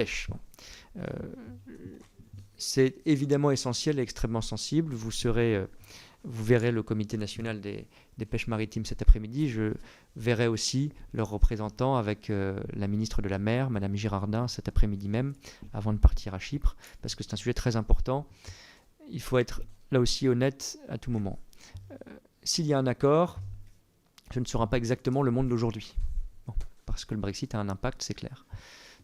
pêche. Bon. Euh, c'est évidemment essentiel et extrêmement sensible. Vous verrez le comité national des pêches maritimes cet après-midi. Je verrai aussi leurs représentants avec la ministre de la Mer, Madame Girardin, cet après-midi même, avant de partir à Chypre, parce que c'est un sujet très important. Il faut être là aussi honnête à tout moment. S'il y a un accord, ce ne sera pas exactement le monde d'aujourd'hui. Bon, parce que le Brexit a un impact, c'est clair.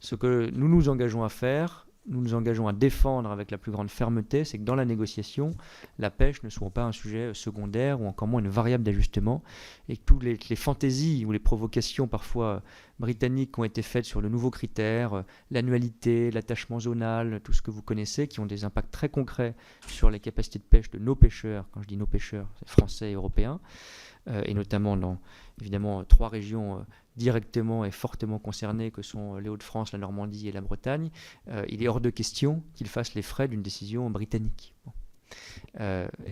Ce que nous nous engageons à faire, nous nous engageons à défendre avec la plus grande fermeté, c'est que dans la négociation, la pêche ne soit pas un sujet secondaire ou encore moins une variable d'ajustement, et que toutes les fantaisies ou les provocations parfois britanniques qui ont été faites sur le nouveau critère, l'annualité, l'attachement zonal, tout ce que vous connaissez, qui ont des impacts très concrets sur les capacités de pêche de nos pêcheurs, quand je dis nos pêcheurs, c'est français et européens, et notamment dans évidemment 3 régions directement et fortement concernées que sont les Hauts-de-France, la Normandie et la Bretagne, il est hors de question qu'ils fassent les frais d'une décision britannique. Bon.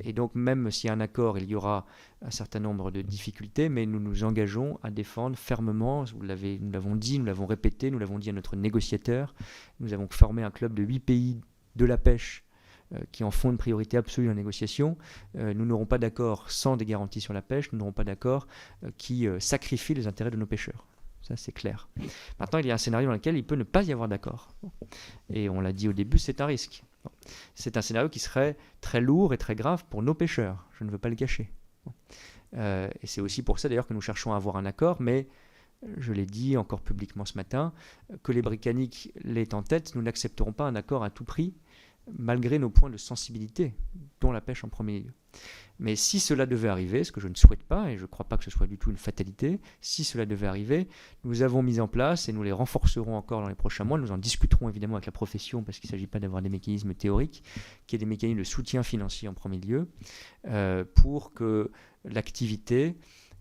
Et donc même s'il y a un accord, il y aura un certain nombre de difficultés, mais nous nous engageons à défendre fermement, nous l'avons dit, nous l'avons répété, nous l'avons dit à notre négociateur, nous avons formé un club de 8 pays de la pêche qui en font une priorité absolue en négociation. Nous n'aurons pas d'accord sans des garanties sur la pêche, nous n'aurons pas d'accord qui sacrifie les intérêts de nos pêcheurs. Ça, c'est clair. Maintenant, il y a un scénario dans lequel il peut ne pas y avoir d'accord. Et on l'a dit au début, c'est un risque. C'est un scénario qui serait très lourd et très grave pour nos pêcheurs. Je ne veux pas le cacher. Et c'est aussi pour ça d'ailleurs que nous cherchons à avoir un accord, mais je l'ai dit encore publiquement ce matin, que les Britanniques l'aient en tête, nous n'accepterons pas un accord à tout prix, malgré nos points de sensibilité, dont la pêche en premier lieu. Mais si cela devait arriver, ce que je ne souhaite pas, et je ne crois pas que ce soit du tout une fatalité, si cela devait arriver, nous avons mis en place, et nous les renforcerons encore dans les prochains mois, nous en discuterons évidemment avec la profession, parce qu'il ne s'agit pas d'avoir des mécanismes théoriques, qui est des mécanismes de soutien financier en premier lieu, pour que l'activité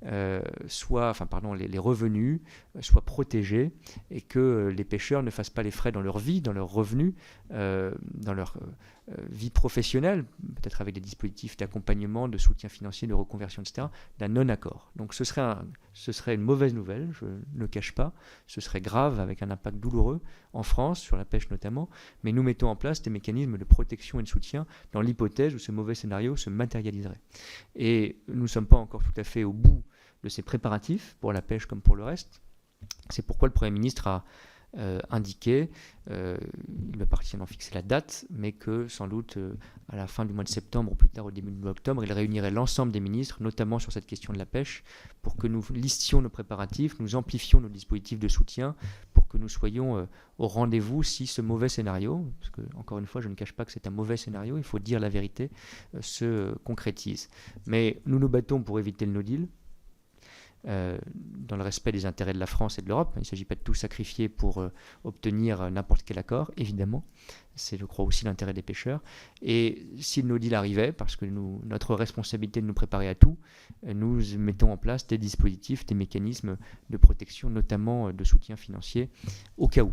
les revenus soient protégés et que les pêcheurs ne fassent pas les frais dans leur vie, dans leurs revenus, dans leur vie professionnelle, peut-être avec des dispositifs d'accompagnement, de soutien financier, de reconversion, etc., d'un non-accord. Donc ce serait une mauvaise nouvelle, je ne le cache pas, ce serait grave avec un impact douloureux en France, sur la pêche notamment, mais nous mettons en place des mécanismes de protection et de soutien dans l'hypothèse où ce mauvais scénario se matérialiserait. Et nous ne sommes pas encore tout à fait au bout de ces préparatifs pour la pêche comme pour le reste. C'est pourquoi le Premier ministre a indiqué, il va partir d'en fixer la date, mais que sans doute à la fin du mois de septembre ou plus tard au début du mois d'octobre, il réunirait l'ensemble des ministres, notamment sur cette question de la pêche, pour que nous listions nos préparatifs, nous amplifions nos dispositifs de soutien, pour que nous soyons au rendez-vous si ce mauvais scénario, parce que encore une fois je ne cache pas que c'est un mauvais scénario, il faut dire la vérité, se concrétise. Mais nous nous battons pour éviter le no deal, dans le respect des intérêts de la France et de l'Europe. Il ne s'agit pas de tout sacrifier pour obtenir n'importe quel accord, évidemment. C'est, je crois, aussi l'intérêt des pêcheurs. Et si le no deal arrivait, parce que notre responsabilité de nous préparer à tout, nous mettons en place des dispositifs, des mécanismes de protection, notamment de soutien financier, au cas où.